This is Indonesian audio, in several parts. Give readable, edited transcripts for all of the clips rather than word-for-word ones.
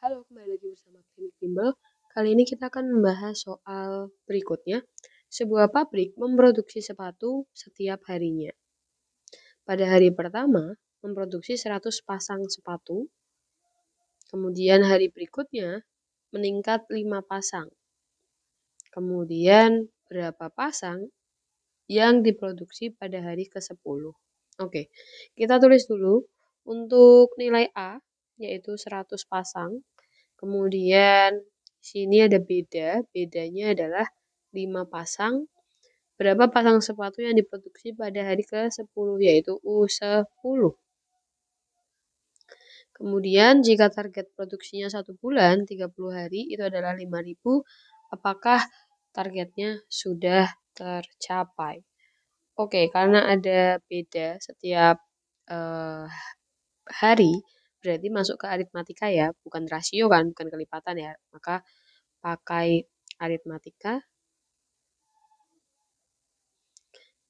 Halo, kembali lagi bersama Klinik Bimbel. Kali ini kita akan membahas soal berikutnya. Sebuah pabrik memproduksi sepatu setiap harinya. Pada hari pertama, memproduksi 100 pasang sepatu. Kemudian hari berikutnya, meningkat 5 pasang. Kemudian, berapa pasang yang diproduksi pada hari ke-10. Oke, kita tulis dulu. Untuk nilai A, yaitu 100 pasang. Kemudian sini ada bedanya adalah 5 pasang. Berapa pasang sepatu yang diproduksi pada hari ke-10 yaitu U10. Kemudian jika target produksinya 1 bulan 30 hari itu adalah 5.000, apakah targetnya sudah tercapai? Oke, karena ada beda setiap hari, berarti masuk ke aritmatika ya, bukan rasio kan, bukan kelipatan ya. Maka pakai aritmatika.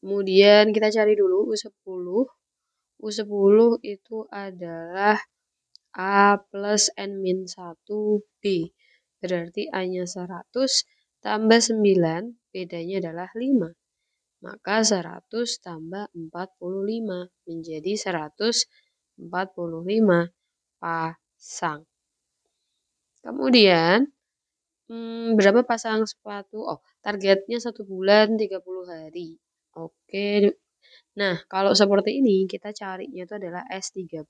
Kemudian kita cari dulu U10. U10 itu adalah A plus N min 1B. Berarti A-nya 100 tambah 9, bedanya adalah 5. Maka 100 tambah 45 menjadi 145 pasang. Kemudian berapa pasang sepatu? Oh, targetnya 1 bulan 30 hari. Oke. Nah, kalau seperti ini kita carinya itu adalah S30.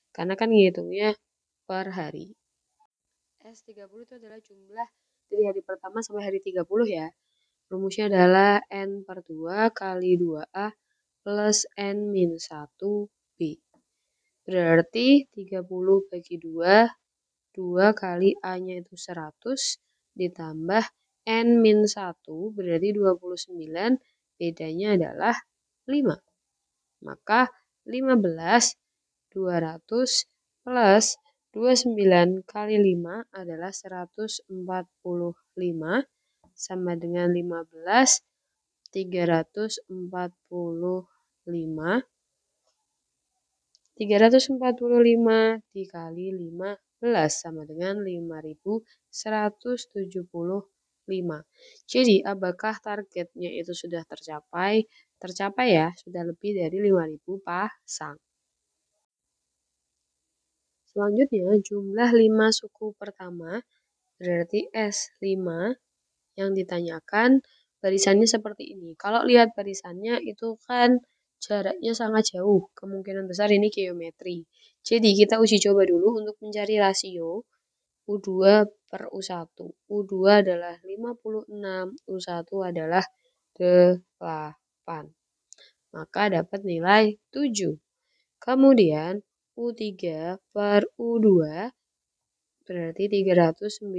Karena kan ngitungnya per hari. S30 itu adalah jumlah dari hari pertama sampai hari 30 ya. Rumusnya adalah N per 2 kali 2A plus N min 1B. Berarti 30 bagi 2, 2 kali A-nya itu 100 ditambah N min 1 berarti 29, bedanya adalah 5. Maka 15, 200 plus 29 kali 5 adalah 145 sama dengan 15, 345. 345 dikali 15 sama dengan 5.175. Jadi, apakah targetnya itu sudah tercapai? Tercapai ya, sudah lebih dari 5.000 pasang. Selanjutnya, jumlah 5 suku pertama, berarti S5, yang ditanyakan barisannya seperti ini. Kalau lihat barisannya itu kan jaraknya sangat jauh, kemungkinan besar ini geometri. Jadi kita uji coba dulu untuk mencari rasio U2 per U1. U2 adalah 56, U1 adalah 8. Maka dapat nilai 7. Kemudian U3 per U2 berarti 392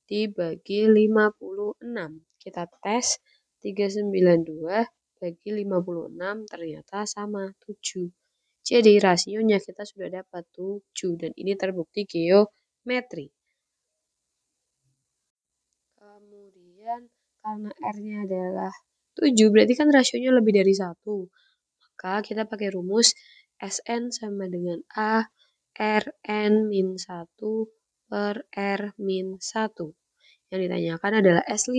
dibagi 56. Kita tes 392 bagi 56 ternyata sama 7. Jadi rasionya kita sudah dapat 7 dan ini terbukti geometri. Kemudian karena R-nya adalah 7 berarti kan rasionya lebih dari 1. Maka kita pakai rumus SN sama dengan A Rn min 1 per R min 1. Yang ditanyakan adalah S5.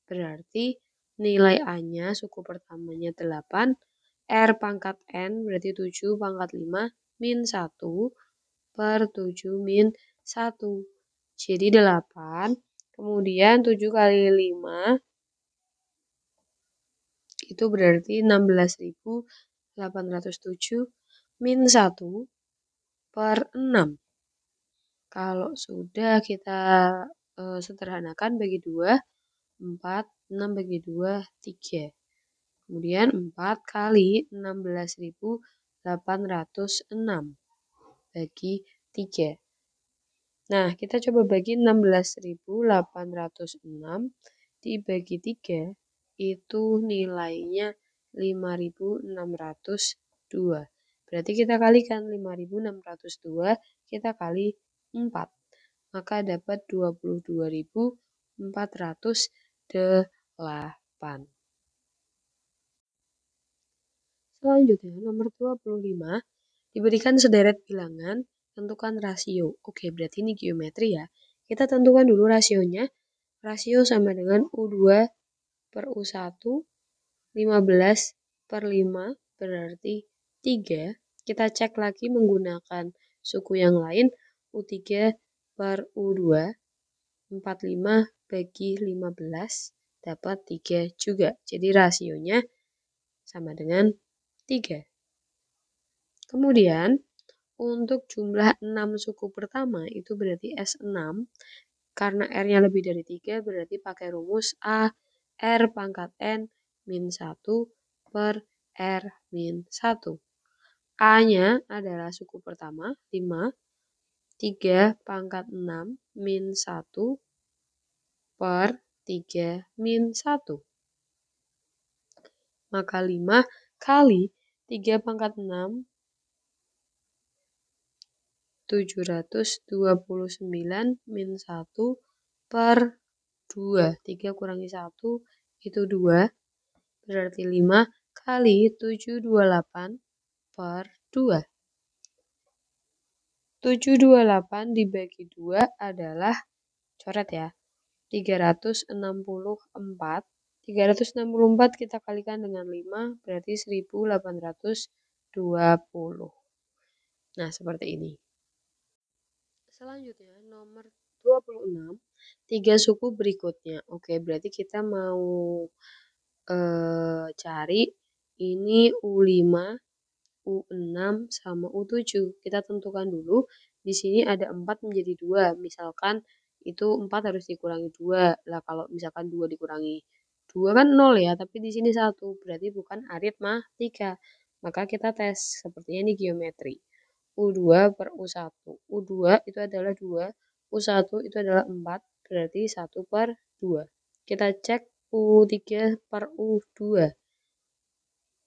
Berarti nilai A-nya suku pertamanya 8. R pangkat N berarti 7 pangkat 5 min 1 per 7 min 1. Jadi 8. Kemudian 7 kali 5 itu berarti 16.807 min 1 per 6. Kalau sudah kita sederhanakan bagi 2, 4, 6 bagi 2, 3. Kemudian 4 kali 16.806 bagi 3. Nah, kita coba bagi 16.806 dibagi 3, itu nilainya 5.602. Berarti kita kalikan 5.602, kita kali 4. Maka dapat 22.408. Selanjutnya, nomor 25, diberikan sederet bilangan tentukan rasio. Oke, berarti ini geometri ya. Kita tentukan dulu rasionya. Rasio sama dengan U2 per U1, 15 per 5, berarti 3. Kita cek lagi menggunakan suku yang lain, U3 per U2, 45 bagi 15, dapat 3 juga. Jadi rasionya sama dengan 3. Kemudian, untuk jumlah 6 suku pertama itu berarti S6. Karena R-nya lebih dari 3 berarti pakai rumus A R pangkat N min 1 per R min 1. A-nya adalah suku pertama 5, 3 pangkat 6 min 1 per 3 min 1. Maka 5 kali 3 pangkat 6 729 min 1 per 2. 3 kurangi 1 itu 2. Berarti 5 kali 728 per 2. 728 dibagi 2 adalah, coret ya, 364. 364 kita kalikan dengan 5 berarti 1820. Nah, seperti ini. Selanjutnya nomor 26, 3 suku berikutnya. Oke, berarti kita mau cari ini U5, U6 sama U7. Kita tentukan dulu. Di sini ada 4 menjadi 2. Misalkan itu 4 harus dikurangi 2. Lah kalau misalkan 2 dikurangi 2 kan 0 ya, tapi di sini 1. Berarti bukan aritmatika. Maka kita tes. Sepertinya ini geometri. U2 per U1. U2 itu adalah 2. U1 itu adalah 4. Berarti 1 per 2. Kita cek U3 per U2.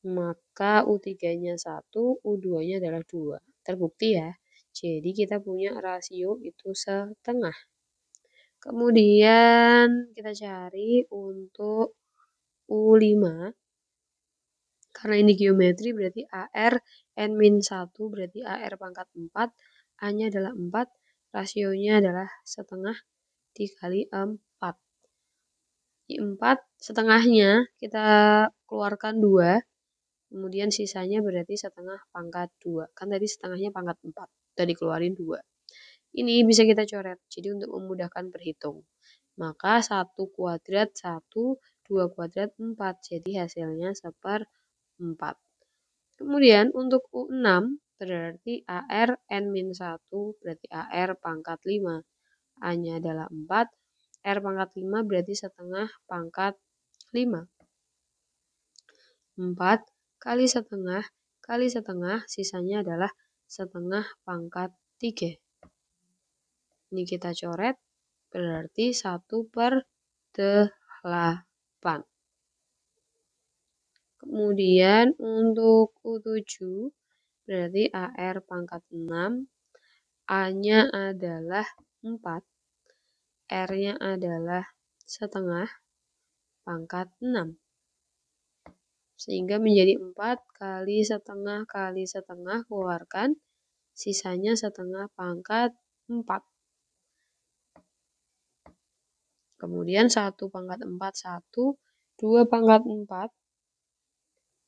Maka U3-nya 1, U2-nya adalah 2. Terbukti ya. Jadi kita punya rasio itu setengah. Kemudian kita cari untuk U5. Karena ini geometri berarti AR N-1 berarti AR pangkat 4. A-nya adalah 4. Rasionya adalah setengah dikali 4. Di 4 setengahnya kita keluarkan 2. Kemudian sisanya berarti setengah pangkat 2. Kan tadi setengahnya pangkat 4. Udah dikeluarin 2. Ini bisa kita coret. Jadi untuk memudahkan berhitung. Maka 1 kuadrat 1, 2 kuadrat 4. Jadi hasilnya 1/4. Kemudian untuk U6 berarti AR N-1 berarti AR pangkat 5. A-nya adalah 4. R pangkat 5 berarti setengah pangkat 5. 4 kali setengah, sisanya adalah setengah pangkat 3. Ini kita coret, berarti 1/8. Kemudian untuk U7, berarti AR pangkat 6, A-nya adalah 4, R-nya adalah setengah pangkat 6. Sehingga menjadi 4 kali setengah keluarkan sisanya setengah pangkat 4. Kemudian 1 pangkat 4 1, 2 pangkat 4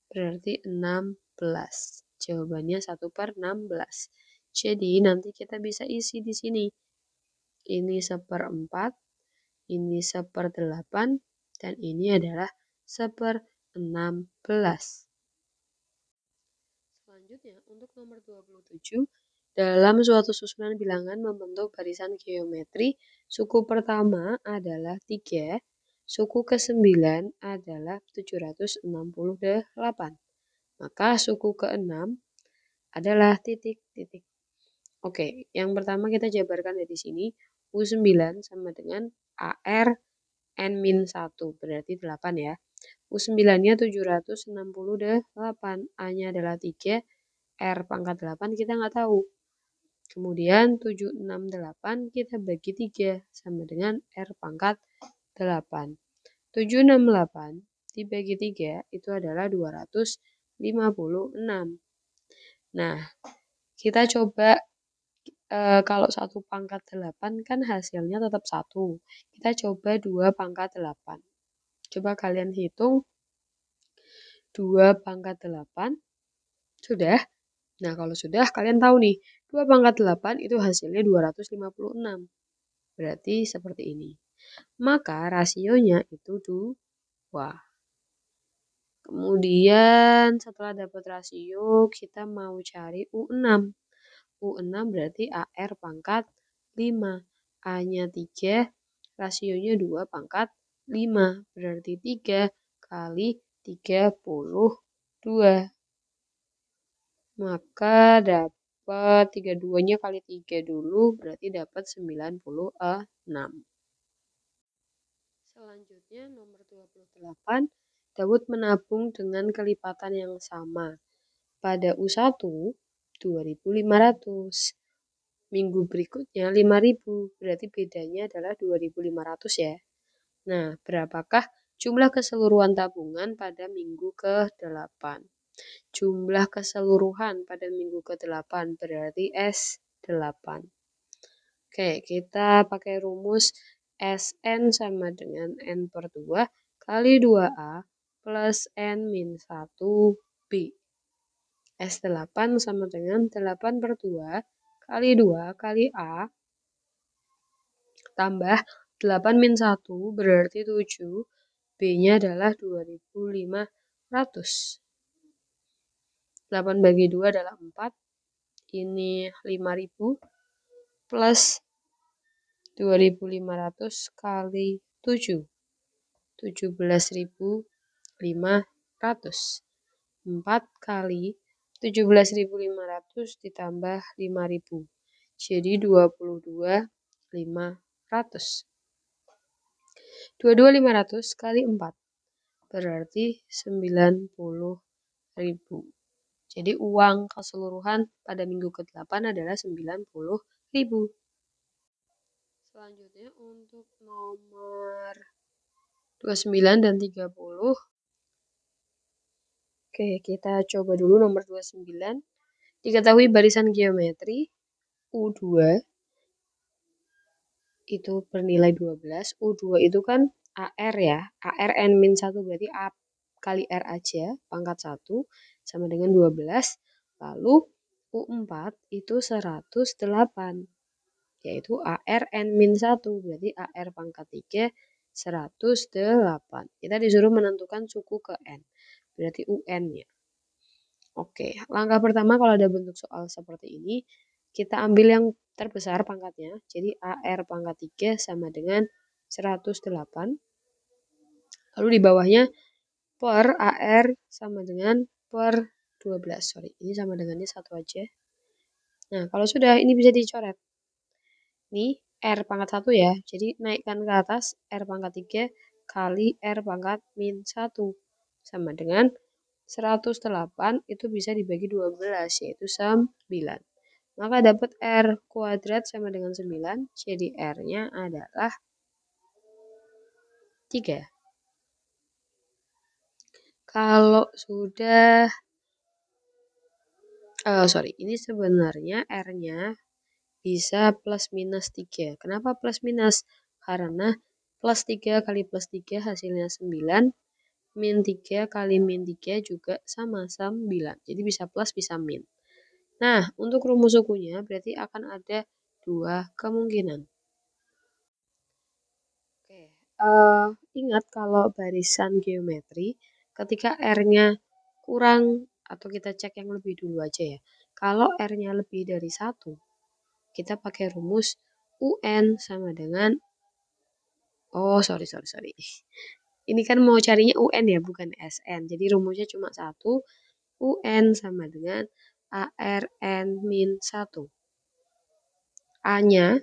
berarti 16. Jawabannya 1/16. Jadi nanti kita bisa isi di sini. Ini 1/4, ini 1/8 dan ini adalah 1/16. Selanjutnya, untuk nomor 27, dalam suatu susunan bilangan membentuk barisan geometri, suku pertama adalah 3, suku ke-9 adalah 768. Maka suku ke-6 adalah titik-titik. Oke, yang pertama kita jabarkan dari sini. U9 sama dengan AR N-1, berarti 8 ya. U9-nya 768, A-nya adalah 3, R pangkat 8 kita nggak tahu. Kemudian 768 kita bagi 3 sama dengan R pangkat 8. 768 dibagi 3 itu adalah 256. Nah, kita coba kalau 1/8 kan hasilnya tetap 1. Kita coba 2/8. Coba kalian hitung 2/8. Sudah? Nah, kalau sudah, kalian tahu nih, 2/8 itu hasilnya 256. Berarti seperti ini. Maka rasionya itu 2. Kemudian setelah dapat rasio, kita mau cari U6. U6 berarti AR pangkat 5. A-nya 3, rasionya 2/5. Berarti 3 kali 32. Maka dapat 32-nya kali 3 dulu, berarti dapat 96. Selanjutnya nomor 28, Daud menabung dengan kelipatan yang sama. Pada U1, 2.500. Minggu berikutnya 5.000, berarti bedanya adalah 2.500 ya. Nah, berapakah jumlah keseluruhan tabungan pada minggu ke-8? Jumlah keseluruhan pada minggu ke-8 berarti S8. Oke, kita pakai rumus Sn sama dengan N per 2 kali 2A plus N min 1B. S8 sama dengan 8 per 2 kali 2 kali A tambah 8 min 1 berarti 7. B-nya adalah 2.500. 8 bagi 2 adalah 4. Ini 5.000 plus 2.500 kali 7. 17.500. 4 kali 17.500 ditambah 5.000. Jadi 22.500. 22.500 kali 4 berarti 90.000. Jadi uang keseluruhan pada minggu ke-8 adalah 90.000. Selanjutnya untuk nomor 29 dan 30. Oke, kita coba dulu nomor 29. Diketahui barisan geometri U2 itu bernilai 12. U2 itu kan AR ya. AR N-1 berarti A kali R aja, pangkat 1, sama dengan 12. Lalu U4 itu 108. Yaitu AR N-1 berarti AR pangkat 3, 108. Kita disuruh menentukan suku ke N. Berarti UN-nya. Oke, langkah pertama kalau ada bentuk soal seperti ini, kita ambil yang terbesar pangkatnya. Jadi AR pangkat 3 sama dengan 108. Lalu di bawahnya per AR sama dengan per 12. Sorry, ini sama dengannya 1 aja. Nah, kalau sudah ini bisa dicoret. Ini R pangkat 1 ya. Jadi naikkan ke atas R pangkat 3 kali R pangkat min 1. Sama dengan 108 itu bisa dibagi 12 yaitu 9. Maka dapat R kuadrat sama dengan 9. Jadi R-nya adalah 3. Kalau sudah ini sebenarnya R-nya bisa plus minus 3. Kenapa plus minus? Karena plus 3 kali plus 3 hasilnya 9. Min 3 kali min 3 juga sama 9. Jadi bisa plus bisa min. Nah, untuk rumus sukunya berarti akan ada 2 kemungkinan. Oke, ingat kalau barisan geometri ketika R-nya kurang atau kita cek yang lebih dulu aja ya. Kalau R-nya lebih dari 1, kita pakai rumus UN sama dengan sorry. Ini kan mau carinya UN ya, bukan SN. Jadi rumusnya cuma 1. UN sama dengan ARN min 1. A-nya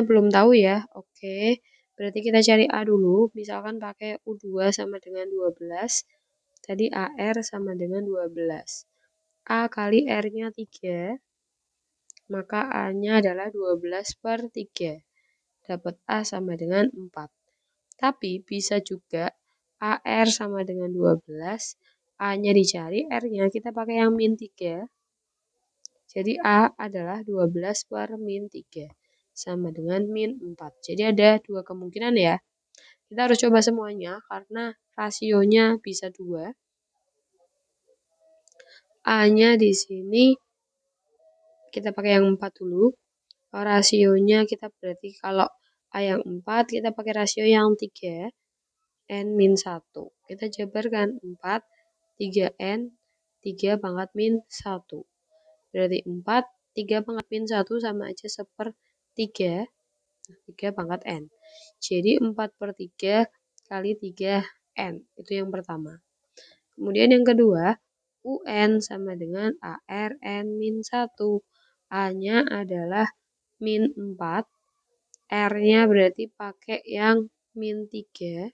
belum tahu ya. Oke, berarti kita cari A dulu. Misalkan pakai U2 sama dengan 12. Tadi AR sama dengan 12. A kali R-nya 3. Maka A-nya adalah 12 per 3. Dapat A sama dengan 4. Tapi bisa juga AR sama dengan 12. A-nya dicari, R-nya kita pakai yang min 3. Jadi A adalah 12 per min 3 sama dengan min 4. Jadi ada dua kemungkinan ya. Kita harus coba semuanya karena rasionya bisa 2. A-nya di sini kita pakai yang 4 dulu. Rasionya kita berarti kalau A yang 4 kita pakai rasio yang 3 N min 1. Kita jabarkan 4 3N 3 pangkat min 1. Berarti 4 3 pangkat min 1 sama aja 1/3 3 pangkat N. Jadi 4 per 3 kali 3 N. Itu yang pertama. Kemudian yang kedua, UN sama dengan ARN min 1. A-nya adalah min 4. R-nya berarti pakai yang min 3.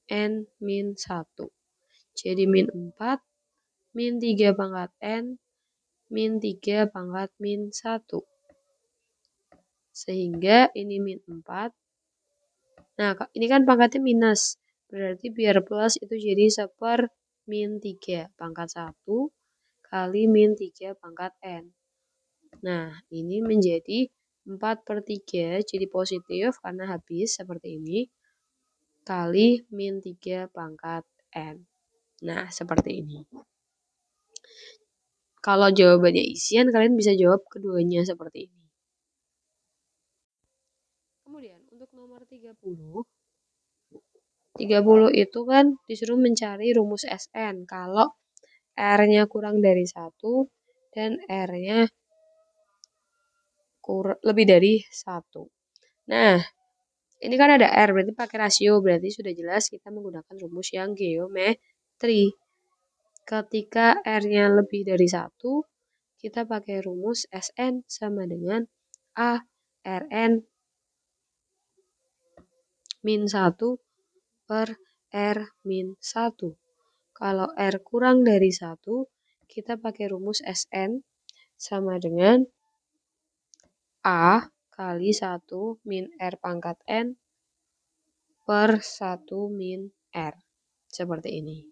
N min 1. Jadi min 4. Min 3 pangkat N. Min 3 pangkat min 1. Sehingga ini min 4. Nah, ini kan pangkatnya minus. Berarti biar plus itu jadi 1 min 3 pangkat 1 kali min 3 pangkat N. Nah, ini menjadi 4 per 3 jadi positif karena habis seperti ini. Kali min 3 pangkat N. Nah, seperti ini. Kalau jawabannya isian, kalian bisa jawab keduanya seperti ini. Kemudian, untuk nomor 30. 30 itu kan disuruh mencari rumus Sn. Kalau R-nya kurang dari 1 dan R-nya lebih dari 1. Nah, ini kan ada R, berarti pakai rasio. Berarti sudah jelas kita menggunakan rumus yang geometri. Ketika R-nya lebih dari 1, kita pakai rumus Sn sama dengan A Rn min 1 per R min 1. Kalau R kurang dari 1, kita pakai rumus Sn sama dengan A kali 1 min R pangkat N per 1 min R. Seperti ini.